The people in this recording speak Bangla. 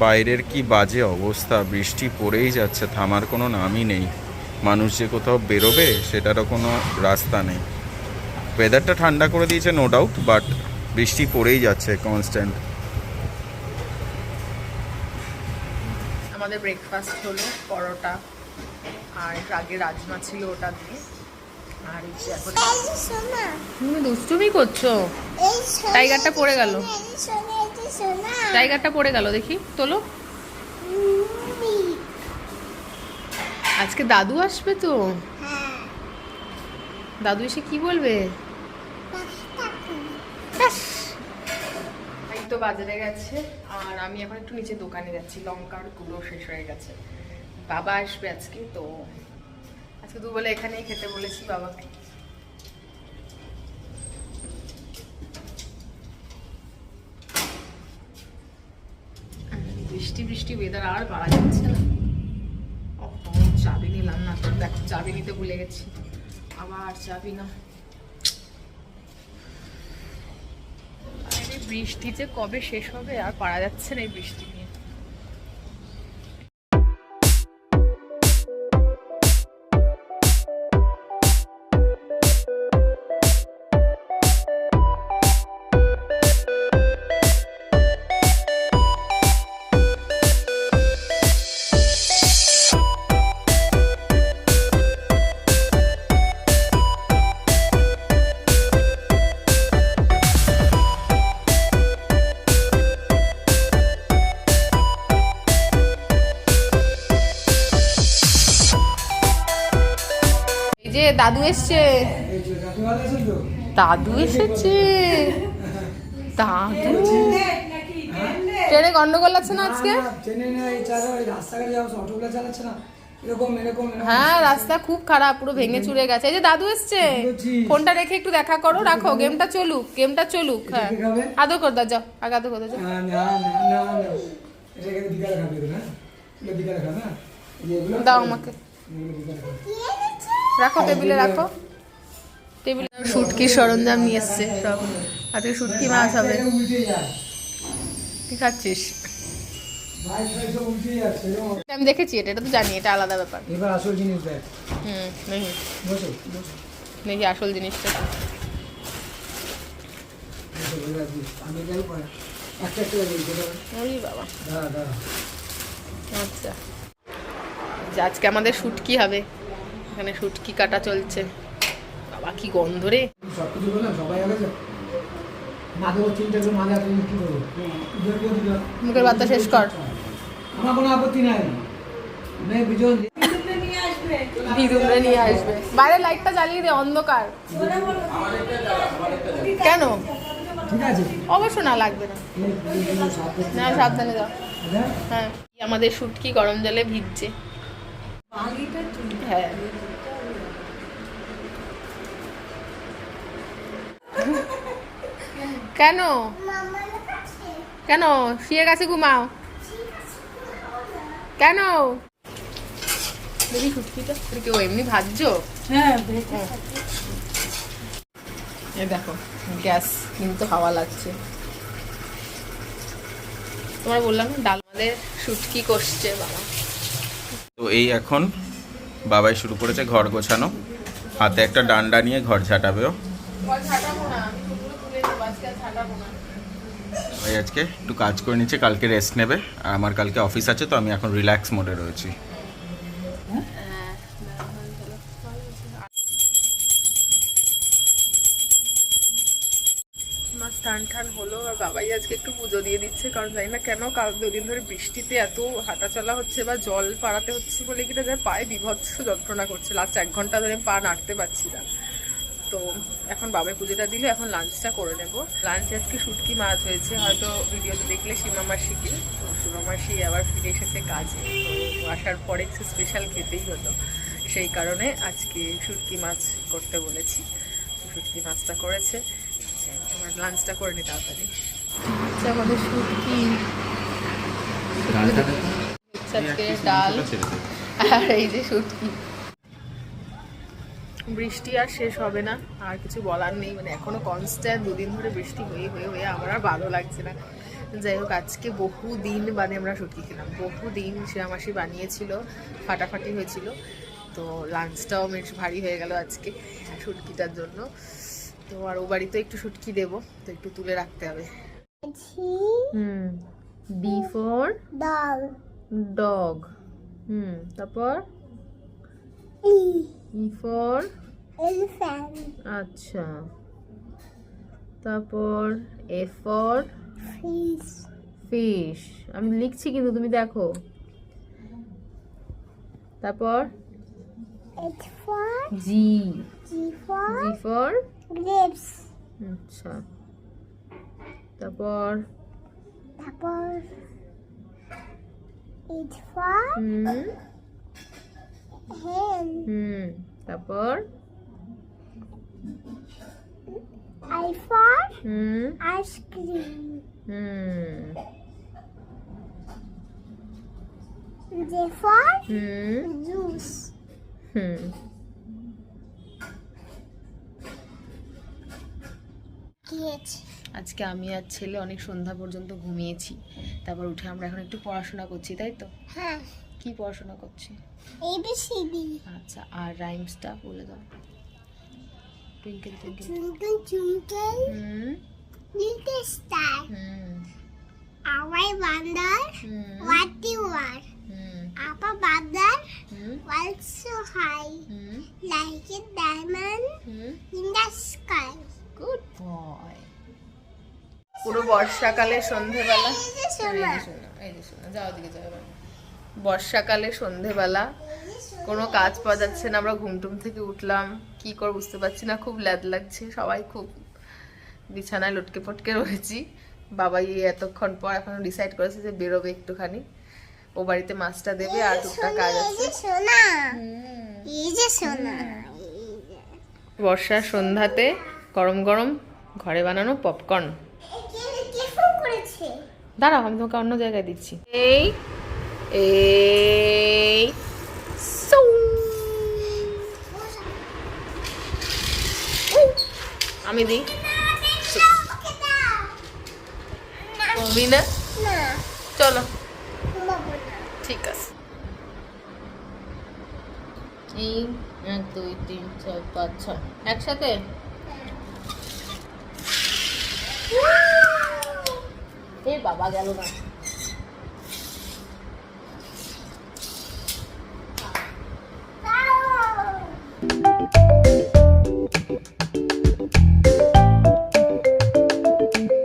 বাইরের কি বাজে অবস্থা, বৃষ্টি পড়েই যাচ্ছে, থামার কোনো নামই নেই। মানুষ যে কোথাও বেরোবে সেটারও কোনো রাস্তা নেই। ওয়েদারটা ঠান্ডা করে দিয়েছে নো ডাউট, বাট বৃষ্টি পড়েই যাচ্ছে কনস্ট্যান্ট। আমাদের ব্রেকফাস্ট হলো পরোটা আর আগে রাজমা ছিল ওটা দিয়ে। আর এখন তুমি দুষ্টুমি করছো। টাইগারটা পড়ে গেল, টাইগারটা পড়ে গেল, দেখি তোলো। আজকে দাদু আসবে তো, দাদু এসে কি বলবে? এই তো বাজারে গেছে আর আমি এখন একটু নিচে দোকানে যাচ্ছি, লঙ্কার গুঁড়ো শেষ হয়ে গেছে। বাবা আসবে আজকে, তো আজকে দুবেলা এখানেই খেতে বলেছি বাবাকে। বৃষ্টি বৃষ্টি ওয়েদার আর পারা যাচ্ছে না। চাবি নিলাম না তো, দেখো চাবি নিতে ভুলে গেছি, আবার চাবি না। বৃষ্টি যে কবে শেষ হবে আর পারা যাচ্ছে না এই বৃষ্টি নিয়ে। দাদু এসছে, দাদু এসেছে, দাদু। ট্রেনে গন্ডগোল আছে না আজকে? হ্যাঁ রাস্তা খুব খারাপ, পুরো ভেঙে চুরে গেছে। এই যে দাদু এসছে, ফোনটা রেখে একটু দেখা করো, রাখো, গেমটা চলুক, গেমটা চলুক। হ্যাঁ আদর করে দাও, যাও আগে আদর করে দাও। দাও আমাকে, রাখো টেবিলে, রাখো টেবিলে। শুটকির সরঞ্জাম নিয়ে এসছে সব, আজকে শুটকি মাছ হবে। কি খাচ্ছিস? আমি দেখেছি এটা, এটা তো জানি, এটা আলাদা ব্যাপার। এবার আসল জিনিস দেখ। নেই নেই আসল জিনিসটা। ওই বাবা, আচ্ছা আজকে আমাদের শুটকি হবে, এখানে শুটকি কাটা চলছে। বাবা কি গন্ধ রে। সবকিছু বললাম, সবাই আগে না দেবো, চিন্তা করে মাঝে আপনি কি করবো? মুখের বার্তা শেষ কর। আমার কোনো আপত্তি নাই, বিজন দিদুনরা নিয়ে আসবে। বাইরে লাইটটা জ্বালিয়ে দে, অন্ধকার। কেন? ঠিক আছে, অবশ্য না, লাগবে না, না সাবধানে দাও। হ্যাঁ আমাদের শুটকি গরম জলে ভিজছে। হ্যাঁ কেন কেন শুয়ে গেছে, ঘুমাও কেন? দেখি শুটকিটা কেউ এমনি ভাজছো? হ্যাঁ দেখো গ্যাস কিন্তু হাওয়া লাগছে। তোমার বললাম না ডাল, আমাদের শুটকি কষছে বাবা। তো এই এখন বাবাই শুরু করেছে ঘর গোছানো, হাতে একটা ডান্ডা নিয়ে ঘর ঝাঁটাবেও। ভাই আজকে একটু কাজ করে নিচ্ছে, কালকে রেস্ট নেবে, আর আমার কালকে অফিস আছে, তো আমি এখন রিল্যাক্স মোডে রয়েছি। স্নান টান হলো আর বাবাই আজকে একটু পুজো দিয়ে দিচ্ছে, কারণ জানি না কেন কাল দুদিন ধরে বৃষ্টিতে এত হাঁটা চলা হচ্ছে বা জল পাড়াতে হচ্ছে বলে কিনা যায় পায়ে বিভৎস যন্ত্রণা করছে। লাস্ট 1 ঘন্টা ধরে পা নাড়তে পারছি না। তো এখন বাবাই পুজোটা দিল, এখন লাঞ্চটা করে নেব। লাঞ্চে আজকে শুটকি মাছ হয়েছে, হয়তো ভিডিওতে দেখলে সীমা মাসিকে। তো সীমা মাসি আবার ফিরে এসেছে কাজে, তো আসার পরে একটু স্পেশাল খেতেই হতো, সেই কারণে আজকে শুটকি মাছ করতে বলেছি। শুটকি মাছটা করেছে, এবার লাঞ্চটা করে নি তাড়াতাড়ি। আচ্ছা আমাদের শুটকি, আজকে ডাল আর এই যে শুটকি। বৃষ্টি আর শেষ হবে না, আর কিছু বলার নেই, মানে এখনো কনস্ট্যান্ট 2 দিন ধরে বৃষ্টি হয়ে হয়ে হয়ে আমার আর ভালো লাগছে না। যাই হোক, আজকে বহু দিন বাদে আমরা শুটকি খেলাম, বহু দিন। শিরামাসি বানিয়েছিল, ফাটাফাটি হয়েছিল, তো লাঞ্চটাও বেশ ভারী হয়ে গেল আজকে শুটকিটার জন্য। তো আর ও বাড়িতে একটু শুটকি দেবো, তো একটু তুলে রাখতে হবে। ডি ফর ডগ, তারপর ই ফর elephant, আচ্ছা, তারপর এ ফর fish, ফিশ। আমি লিখছি কিন্তু তুমি দেখো। তারপর H for G, G for G for grapes, আচ্ছা, তারপর তারপর H for hen, তারপর I for ice cream, J for juice, H আজকে আমি আর ছেলে অনেক সন্ধ্যা পর্যন্ত ঘুমিয়েছি, তারপর উঠে আমরা এখন একটু পড়াশোনা করছি, তাই তো? হ্যাঁ কি পড়াশোনা করছি? ABCD, আচ্ছা, আর রাইমসটা বলে দাও। Twinkle twinkle, twinkle twinkle little star, how I wonder what you are. Up above that, world so high, like a diamond in the sky. Good boy. পুরো বর্ষাকালে সন্ধেবেলা, এই যে শোনা। এই যে শোনা, যাও দিকে যাও এবার। বর্ষাকালে সন্ধেবেলা কোনো কাজ পাওয়া যাচ্ছে না, আমরা ঘুমটুম থেকে উঠলাম, কি করে বুঝতে পারছি না, খুব ল্যাদ লাগছে, সবাই খুব বিছানায় লটকে পটকে রয়েছি। বাবা এতক্ষণ পর এখনো ডিসাইড করেছে যে বেরোবে একটুখানি, ও বাড়িতে মাছটা দেবে আর টুকটাক কাজ এই আছে। যে শোনা, এই যে শোনা, বর্ষার সন্ধ্যাতে গরম গরম ঘরে বানানো পপকর্ন। কে ফোন করেছে? দাঁড়াও, আমি তোমাকে অন্য জায়গায় দিচ্ছি। এই এই সৌ। আমি দিই, ওকে দাও। তুমি না? না, চলো, ঘুমাবো না। ঠিক আছে। এই 1 2 3 4 5 6 একসাথে। এই বাবা গেল না।